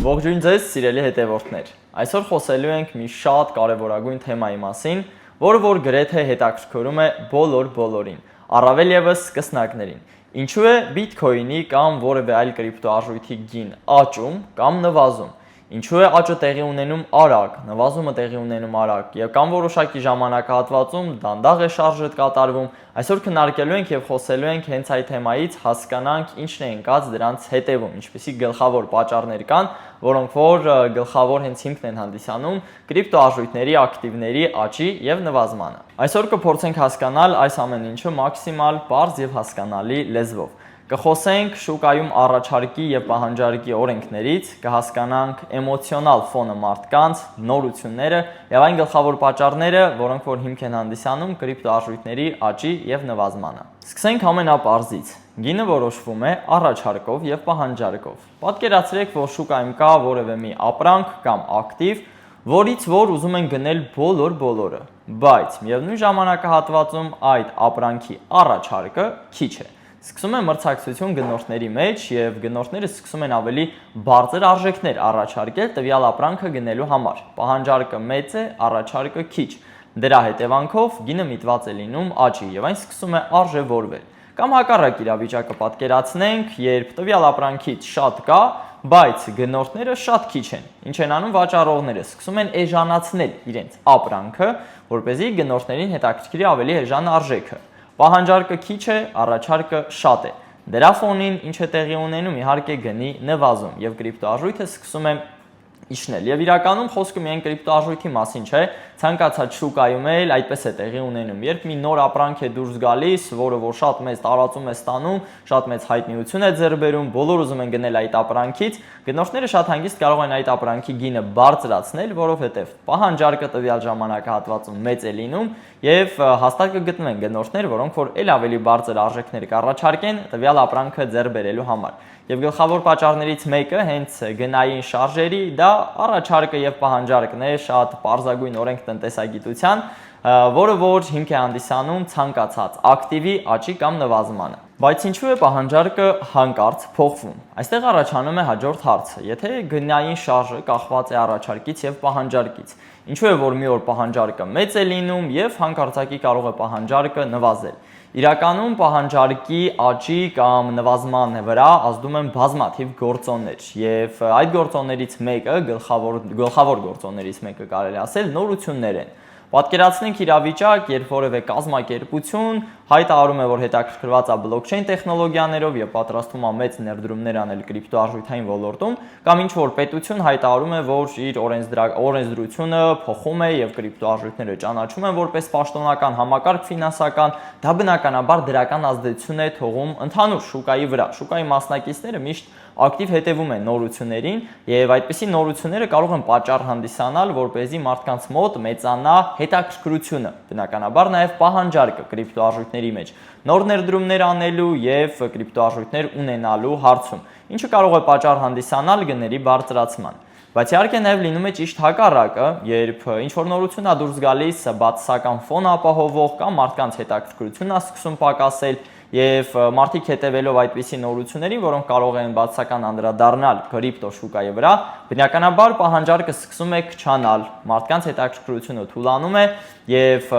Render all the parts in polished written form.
Ողջույն ձեզ, սիրելի հետևորդներ։ Այսօր խոսելու ենք մի շատ կարևորագույն թեմայի մասին, որը որ գրեթե հետաքրքրում է բոլորին, առավել եւս սկսնակներին։ Ինչու է Bitcoin-ի կամ որևէ այլ կրիպտոարժույթի գին աճում կամ նվազում։ Ինչու է աճը տեղի ունենում արագ, նվազումը տեղի ունենում արագ, եւ կամ որոշակի ժամանակահատվածում դանդաղ է շարժը կատարվում։ Այսօր քննարկելու ենք եւ խոսելու ենք հենց այդ թեմայից, հասկանանք ինչն է ընկած դրանց հետևում, ինչպիսի գլխավոր պատճառներ կան, որոնք որ գլխավոր հենց հիմքն են հանդիսանում կրիպտոարժույթների ակտիվների աճի եւ նվազմանը։ Այսօր կփորձենք հասկանալ այս ամեն ինչը մաքսիմալ պարզ եւ հասկանալի լեզվով։ Կխոսենք շուկայում առաջարկի եւ պահանջարկի օրենքներից, կհասկանանք էմոցիոնալ ֆոնը մարդկանց, նորությունները եւ այն գլխավոր պատճառները, որոնք որ հիմք են հանդիսանում կրիպտոարժույթների աճի եւ նվազմանը։ Սկսենք ամենապարզից։ Գինը որոշվում է առաջարկով եւ պահանջարկով։ Պատկերացրեք, որ շուկայում կա որևէ մի ապրանք կամ ակտիվ, որից որ ուզում են գնել բոլորը, բայց միևնույն ժամանակահատվածում այդ ապրանքի առաջարկը քիչ է։ Սկսում է մրցակցություն գնորդների մեջ եւ գնորդները սկսում են ավելի բարձր արժեքներ առաջարկել տվյալ ապրանքը գնելու համար։ Պահանջարկը մեծ է, առաջարկը քիչ։ Դրա հետևանքով գինը միտված է լինում աճի եւ այն սկսում է արժևորվել։ Կամ հակառակ իրավիճակը պատկերացնենք, երբ տվյալ ապրանքից շատ կա, բայց գնորդները շատ քիչ են։ Ինչ են անում վաճառողները, սկսում են էժանացնել իրենց ապրանքը, որպեսզի գնորդներին հետաքրքրի ավելի էժան արժեքը։ Պահանջարկը քիչ է, առաջարկը շատ է։ Դրա ֆոնին ինչ է տեղի ունենում, իհարկե գնի նվազում եւ կրիպտոարժույթը սկսում է իջնել։ Եվ իրականում խոսքը միայն կրիպտոարժույթի մասին չէ, ցանկացած շուկայում էլ այդպես է տեղի ունենում։ Երբ մի նոր ապրանք է դուրս գալիս, որը որ շատ մեծ տարածում է ստանում, շատ մեծ հայտնիություն է ձեռք բերում, բոլորը ուզում են գնել այդ ապրանքից, գնորդները շատ հանգիստ կարող են այդ ապրանքի գինը բարձրացնել, որովհետև պահանջարկը տվյալ ժամանակահատվածում մեծ է լինում եւ հաստատ կգտնվեն գնորդներ, որոնք որ ել ավելի բարձր արժեքներ կառաջարկեն տվյալ ապրանքը ձեռք բերելու համար։ Եվ գլխավոր պատճառներից մեկը հենց գնային շարժերի դա առաջարկը եւ պահանջարկն է, շատ պարզագույն օրենք տնտեսագիտության, որը որ հիմք է հանդիսանում ցանկացած ակտիվի աճի կամ նվազմանը։ Բայց ինչու է պահանջարկը հանկարծ փոխվում։ Այստեղ առաջանում է հաջորդ հարցը. եթե գնային շարժը կախված է առաջարկից եւ պահանջարկից, ինչու է որ մի օր պահանջարկը մեծ է լինում եւ հանկարծակի կարող է պահանջարկը նվազել։ Իրականում պահանջարկի աճի կամ նվազման վրա ազդում են բազմաթիվ գործոններ եւ այդ գործոններից մեկը գլխավոր գործոններից մեկը կարելի ասել նորություններ են։ Պատկերացնենք իրավիճակ, երբ որևէ կազմակերպություն հայտարարում է, որ հետաքրքրված է բլոկչեյն տեխնոլոգիաներով եւ պատրաստվում է մեծ ներդրումներ անել կրիպտոարժույթային ոլորտում, կամ ինչ որ պետություն հայտարարում է, որ իր օրենսդրությունը փոխում է եւ կրիպտոարժույթները ճանաչում են որպես պաշտոնական համակարգ ֆինանսական, դա բնականաբար դրական ազդեցություն է թողում ընդհանուր շուկայի վրա։ Շուկայի մասնակիցները միշտ ակտիվ հետևում են նորություններին եւ այդպիսի նորությունները կարող են պատճառ հանդիսանալ, որպեսզի մարդկանց մոտ մեծանա հետաքրքրությունը, բնականաբար նաեւ պահանջարկը կրիպտոարժույթների մեջ, նոր ներդրումներ անելու եւ կրիպտոարժույթներ ունենալու հարցում, ինչը կարող է պատճառ հանդիսանալ գների բարձրացման։ Բայց իհարկե նաև լինում է ճիշտ հակառակը, երբ ինչ որ նորություն է դուրս գալիս, բացասական ֆոն ապահովող կամ մարդկանց հետաքրքրությունն է սկսում պակասել եւ մարդիկ հետևելով այդպիսի նորություններին, որոնք կարող են բացասական անդրադառնալ կրիպտո շուկայի վրա, բնականաբար պահանջարկը սկսում է քչանալ, մարդկանց հետաքրքրությունը թուլանում է եւ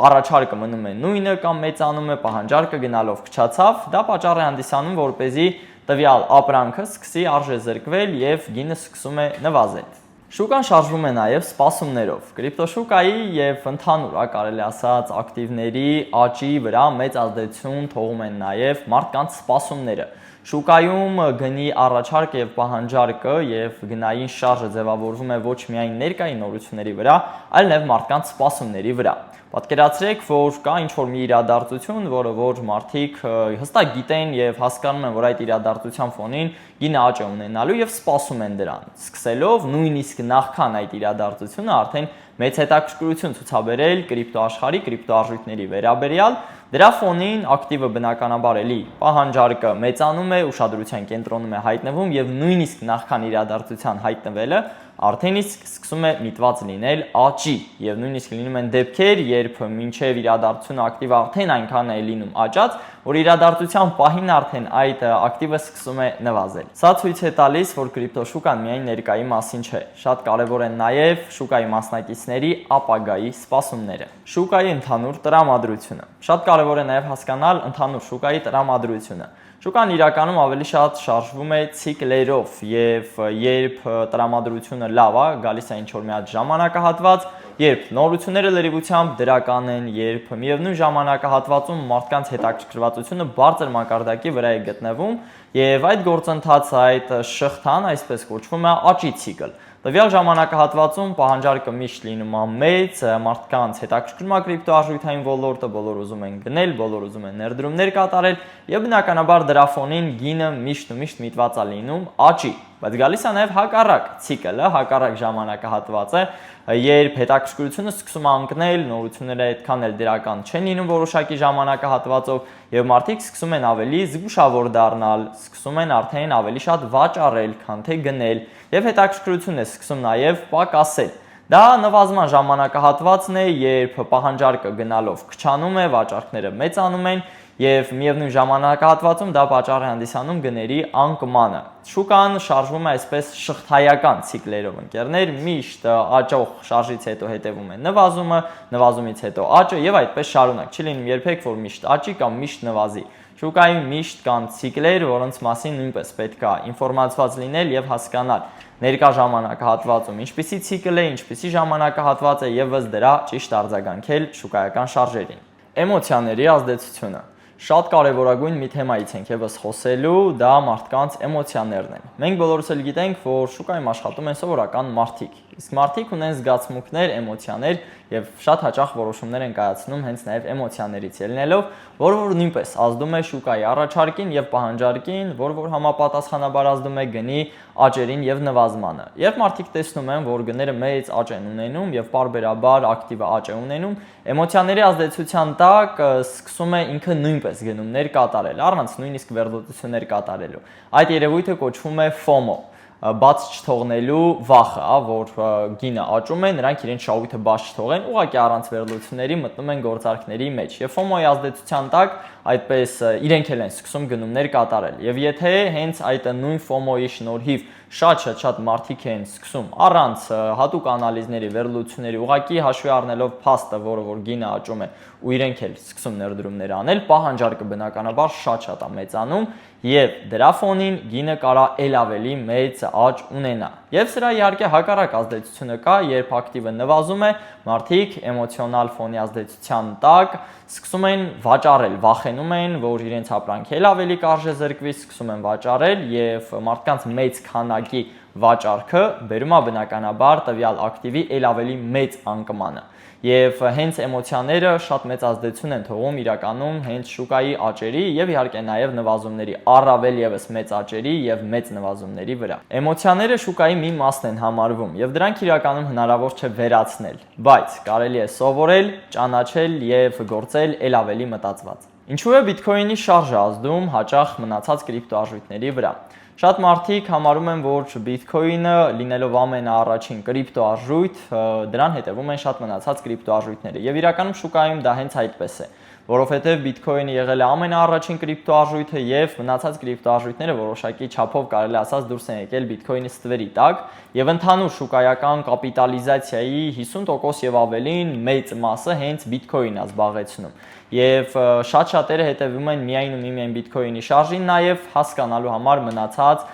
առաջարկը մնում է նույնը կամ մեծանում է, պահանջարկը գնալով քչացավ, դա պատճառ է հանդիսանում, որպեսզի տվյալ ապրանքը սկսի արժեզրկվել եւ գինը սկսում է նվազել։ Շուկան շարժվում է նաեւ սպասումներով։ Կրիպտոշուկայի եւ ընդհանուր, կարելի ասած, ակտիվների աճի վրա մեծ ազդեցություն թողում են նաեւ մարդկանց սպասումները։ Շուկայում գնի առաջարկը եւ պահանջարկը եւ գնային շարժը ձևավորվում է ոչ միայն ներկայի նորությունների վրա, այլ նաեւ մարդկանց սպասումների վրա։ Պատկերացրեք, որ կա ինչ-որ մի իրադարձություն, որը որ մարդիկ հստակ գիտեն եւ հասկանում են, որ այդ իրադարձության ֆոնին գինը աճ է ունենալու եւ սպասում են դրան, սկսելով նույնիսկ նախքան այդ իրադարձությունը արդեն մեծ հետաքրքրություն ցուցաբերել կրիպտոաշխարհի, կրիպտոարժույթների վերաբերյալ։ Դրա ֆոնին ակտիվը բնականաբար էլի պահանջարկը մեծանում է, ուշադրության կենտրոնում է հայտնվում եւ նույնիսկ նախքան իրադարձության հայտնվելը արդեն իսկ սկսում է միտված լինել աճի եւ նույնիսկ լինում են դեպքեր, երբ մինչեւ իրադարձությունը ակտիվը արդեն այնքան է լինում աճած, որ իրադարձության պահին արդեն այդ ակտիվը սկսում է նվազել։ Սա ցույց է տալիս, որ կրիպտոշուկան միայն ներկայի մասին չէ, շատ կարևոր են նաեւ շուկայի մասնակիցների ապագայի սպասումները։ Շուկայի ընդհանուր տրամադրությունը։ Շատ կարևոր է նաեւ հասկանալ ընդհանուր շուկայի տրամադրությունը։ Շուկան իրականում ավելի շատ շարժվում է ցիկլերով եւ երբ տրամադրությունը լավ է, գալիս է ինչ-որ մի հատ ժամանակահատված, երբ նորությունները լրիվությամբ դրական են, երբ միևնույն ժամանակահատվածում մարդկանց հետաքրքրվածությունը բարձր մակարդակի վրա է գտնվում եւ այդ գործընթացը, այդ շղթան, այսպես կոչվում է աճի ցիկլ։ Տվյալ ժամանակահատվածում պահանջարկը միշտ լինում է մեծ, մարդկանց հետաքրքրում է կրիպտոարժույթային ոլորտը, բոլոր ուզում են գնել, բոլոր ուզում են ներդրումներ կատարել եւ բնականաբար դրա ֆոնին գինը միշտ ու միշտ միտված է լինում աճի, բայց գալիս է նաեւ հակառակ ցիկլը, հակառակ ժամանակահատվածը, երբ հետաքրքրությունը սկսում է ընկնել, նորությունները այդքան էլ դրական չեն լինում որոշակի ժամանակահատվածով եւ մարդիկ սկսում են ավելի զգուշավոր դառնալ, սկսում են արդեն ավելի շատ վաճառել, քան թե գնել եւ հետաքրքրությունն է սկսում նաեւ պակասել։ Դա նվազման ժամանակահատվածն է, երբ պահանջարկը գնալով քչանում է, վաճառքները մեծանում են եւ միևնույն ժամանակահատվածում դա պատճառ է հանդիսանում գների անկմանը։ Շուկան շարժվում է այսպես շղթայական ցիկլերով, ընկերներ, միշտ աճող շարժից հետո հետևում է նվազումը, նվազումից հետո աճը եւ այդպես շարունակ։ Չի լինում երբեք, որ միշտ աճի կամ միշտ նվազի։ Շուկայում միշտ կան ցիկլեր, որոնց մասին նույնպես պետք է ինֆորմացված լինել եւ հասկանալ ներկա ժամանակահատվածում ինչպիսի ցիկլ է, ինչպիսի ժամանակահատված է եւ ըստ դրա ճիշտ արձագանքել շուկայական շարժերին։ Էմոցիաների ազդեցությունը։ Շատ կարևորագույն մի թեմայից ենք եւս խոսելու, դա մարդկանց էմոցիաներն են։ Մենք բոլորս էլ գիտենք, որ շուկայում աշխատում են սովորական մարդիկ։ Իսկ մարդիկ ունեն զգացմունքներ, էմոցիաներ եւ շատ հաճախ որոշումներ են կայացնում հենց նաեւ էմոցիաներից ելնելով, որ նույնպես ազդում է շուկայի առաջարկին եւ պահանջարկին, որ համապատասխանաբար ազդում է գնի աճերին եւ նվազմանը։ Երբ մարդիկ տեսնում են, որ գները մեծ աճ են ունենում եւ պարբերաբար ակտիվը աճ է ունենում, էմոցիաների ազդեցության տակ սկսում է ինքը նույնպես գնումներ կատարել, առանց նույնիսկ վերլուծություններ կատարելու։ Այդ երևույթը կոչվում է FOMO, բաց չթողնելու վախը, որ գինը աճում է, նրանք իրենց շահույթը բաց չթողեն, ուղղակի առանց վերլուծությունների մտնում են գործարքների մեջ։ Եվ FOMO-ի ազդեցության տակ այդպես իրենք էլ են սկսում գնումներ կատարել։ Եվ եթե հենց այդ նույն FOMO-ի շնորհիվ շատ մարդիկ են սկսում առանց հատուկ անալիզների, վերլուծությունների, ուղղակի հաշվի առնելով փաստը, որ գինը աճում է ու իրենք էլ սկսում ներդրումներ անել, պահանջարկը բնականաբար շատ է մեծանում եւ դրա ֆոնին գինը կարա ել ավելի մեծ աճ ունենա։ Եվ սրա իհարկե հակառակ ազդեցությունը կա, երբ ակտիվը նվազում է, մարդիկ էմոցիոնալ ֆոնի ազդեցության տակ սկսում են վաճառել, վախենում են, որ իրենց ապրանքը ել ավելի կարժե զրկվի, սկսում են վաճառել եւ մարդկանց մեծ քանակի վաճառքը բերում է բնականաբար տվյալ ակտիվի ել ավելի մեծ անկմանը։ Եվ հենց էմոցիաները շատ մեծ ազդեցություն են թողում իրականում հենց շուկայի աճերի եւ իհարկե նաեւ նվազումների, առավել եւս մեծ աճերի եւ մեծ նվազումների վրա։ Էմոցիաները շուկայի մի մասն են համարվում եւ դրանք իրականում հնարավոր չէ վերացնել, բայց կարելի է սովորել, ճանաչել եւ գործել ել ավելի մտածված։ Ինչու է բիթքոինի շարժը ազդում հաճախ մնացած կրիպտոարժույթների վրա։ Շատ մարդիկ համարում են, որ բիթքոինը լինելով ամենաառաջին կրիպտոարժույթ, դրան հետևում են շատ մնացած կրիպտոարժույթները եւ իրականում շուկայում դա հենց այդպես է, որովհետեւ բիթքոինը եղել է ամենաառաջին կրիպտոարժույթը եւ մնացած կրիպտոարժույթները որոշակի չափով կարելի ասած դուրս են եկել բիթքոինի ստվերի տակ եւ ընդհանուր շուկայական կապիտալիզացիայի 50% եւ ավելին մեծ մասը հենց բիթքոինն է զբաղեցնում։ Եվ շատ-շատերը հետևում են միայն ու միմիայն բիթքոինի շարժին, նաև հասկանալու համար մնացած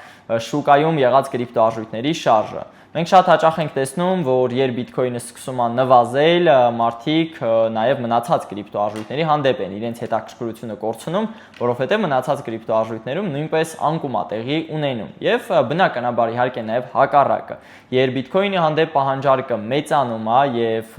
շուկայում եղած կրիպտոարժույթների շարժը։ Մենք շատ հաճախ ենք տեսնում, որ երբ բիթքոինը սկսում է նվազել, մարդիկ նաև մնացած կրիպտոարժույթների հանդեպ են իրենց հետաքրքրությունը կորցնում, որովհետև մնացած կրիպտոարժույթներում նույնպես անկում է տեղի ունենում։ Եվ բնականաբար իհարկե նաև հակառակը։ Երբ բիթքոինի հանդեպ պահանջարկը մեծանում է եւ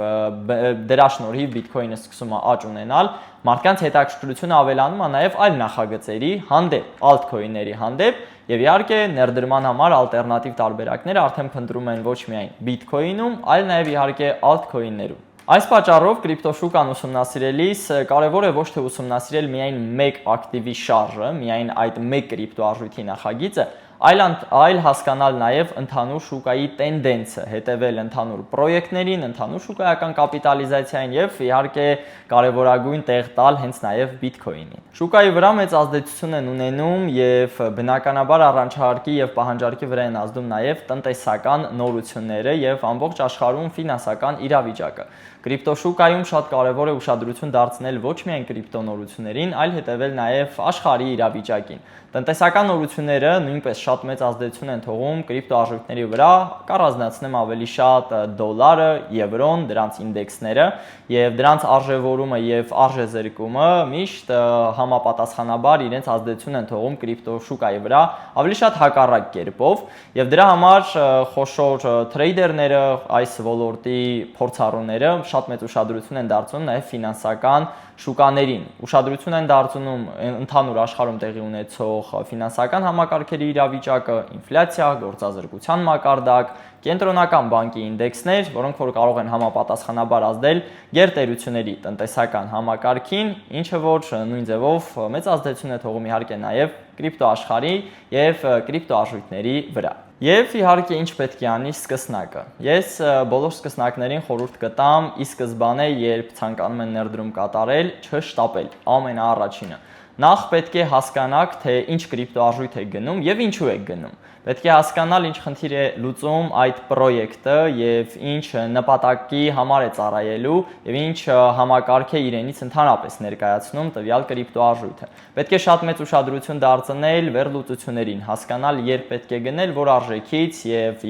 դրա շնորհիվ բիթքոինը սկսում է աճ ունենալ, մարդկանց հետաքրքրությունը ավելանում է նաև այլ նախագծերի հանդեպ, altcoin-ների հանդեպ եւ իհարկե ներդրման համար ալտերնատիվ տարբերակները արդեն փնտրում են ոչ միայն բիթքոինում, այլ նաև իհարկե altcoin-ներում։ Այս պատճառով կրիպտոշուկան ուսումնասիրելիս կարևոր է ոչ թե ուսումնասիրել միայն մեկ ակտիվի շարժը, միայն այդ մեկ կրիպտոարժույթի նախագիծը, այլ հասկանալ նաև ընդհանուր շուկայի տենդենսը, հետևել ընդհանուր պրոյեկտներին, ընդհանուր շուկայական կապիտալիզացիային եւ իհարկե կարևորագույն տեղ տալ հենց նաև Bitcoin-ին։ Շուկայի վրա մեծ ազդեցություն են ունենում եւ բնականաբար առաջարկի եւ պահանջարկի վրա են ազդում նաև տնտեսական նորությունները եւ ամբողջ աշխարհում ֆինանսական իրավիճակը։ Կրիպտոշուկայում շատ կարևոր է ուշադրություն դարձնել ոչ միայն կրիպտոնորություններին, այլ հետևել նաև աշխարհի իրավիճակին։ Տնտեսական նորությունները նույնպես շատ մեծ ազդեցություն են թողում կրիպտոարժույթների վրա, կառանձնացնեմ ավելի շատ դոլարը, եվրոն, դրանց ինդեքսները եւ դրանց արժեվորումը եւ արժեզրկումը միշտ համապատասխանաբար իրենց ազդեցություն են թողում կրիպտոշուկայի վրա ավելի շատ հակառակ կերպով եւ դրա համար խոշոր թրեյդերները, այս ոլորտի փորձառուները շատ մեծ ուշադրություն են դարձնում նաև ֆինանսական շուկաներին։ Ուշադրություն են դարձնում ընդհանուր աշխարհում տեղի ունեցող ֆինանսական համակարգերի իրավիճակը, ինֆլյացիա, գործազրկության մակարդակ, կենտրոնական բանկի ինդեքսներ, որոնք որ կարող են համապատասխանաբար ազդել գերտերությունների տնտեսական համակարգին, ինչը որ նույն ձևով մեծ ազդեցություն է թողում իհարկե նաև կրիպտոաշխարհի եւ կրիպտոարժույթների վրա։ Եվ իհարկե ինչ պետք է անի սկսնակը։ Ես բոլոր սկսնակներին խորհուրդ կտամ ի սկզբանե, երբ ցանկանում են ներդրում կատարել, չշտապել, ամենաառաջինը։ Նախ պետք է հասկանաք, թե ինչ կրիպտոարժույթ եք գնում եւ ինչու եք գնում։ Պետք է հասկանալ ինչ խնդիր է լուծում այդ պրոյեկտը եւ ինչ նպատակի համար է ծառայելու եւ ինչ համակարգ է իրենից ընդհանրապես ներկայացնում տվյալ կրիպտոարժույթը։ Պետք է շատ մեծ ուշադրություն դարձնել վերլուծություններին, հասկանալ երբ պետք է գնել, որ արժեքից եւ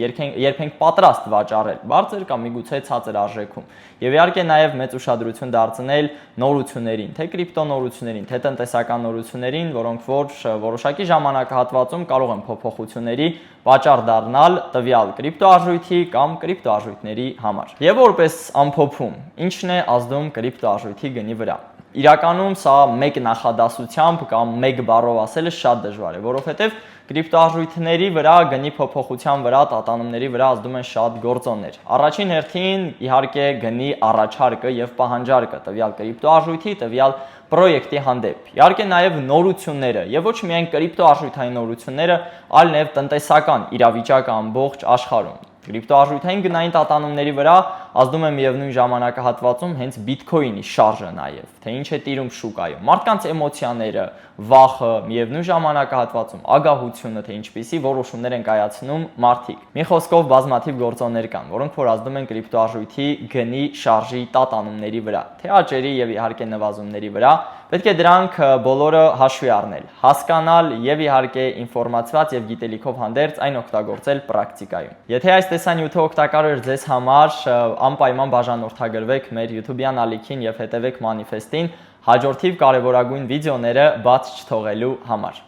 երբ ենք պատրաստ վաճառել, բարձր կամ միգուցե ցածր արժեքում։ Եվ իհարկե նաև մեծ ուշադրություն դարձնել նորություններին, թե կրիպտոնորություններին, թե տնտեսական նորություններին, որոնք որ որոշակի ժամանակահատվածում կարող են փոփոխությունների պատճառ դառնալ տվյալ կրիպտոարժույթի կամ կրիպտոարժույթների համար։ Եվ որպես ամփոփում, ինչն է ազդում կրիպտոարժույթի գնի վրա։ Իրականում սա մեկ նախադասությամբ կամ մեկ բառով ասելը շատ դժվար է, որովհետև կրիպտոարժույթների վրա գնի փոփոխության վրա, տատանումների վրա ազդում են շատ գործոններ։ Առաջին հերթին իհարկե գնի առաջարկը եւ պահանջարկը տվյալ կրիպտոարժույթի, տվյալ պրոյեկտի հանդեպ։ Իհարկե նաև նորությունները եւ ոչ միայն կրիպտոարժույթային նորությունները, այլ նաեւ տնտեսական իրավիճակը ամբողջ աշխարհում։ Կրիպտոարժույթային գնային տատանումների վրա ազդում է միևնույն ժամանակահատվածում հենց Bitcoin-ի շարժը նաև, թե ինչ է տիրում շուկայում, մարդկանց էմոցիաները, վախը, միևնույն ժամանակահատվածում ագահությունը, թե ինչպիսի որոշումներ են կայացնում մարդիկ։ Մի խոսքով բազմաթիվ գործոններ կան, որոնք որ ազդում են կրիպտոարժույթի գնի շարժի տատանումների վրա, թե աճերի եւ իհարկե նվազումների վրա։ Պետք է դրանք բոլորը հաշվի առնել, հասկանալ եւ իհարկե ինֆորմացված եւ գիտելիքով հանդերձ այն օգտագործել պրակտիկայում։ Եթե այս տեսանյութը օգտակար էր ձեզ համար, անպայման բաժանորդագրվեք մեր YouTube-յան ալիքին եւ հետևեք մանիֆեստին հաջորդիվ կարևորագույն վիդեոները բաց չթողելու համար։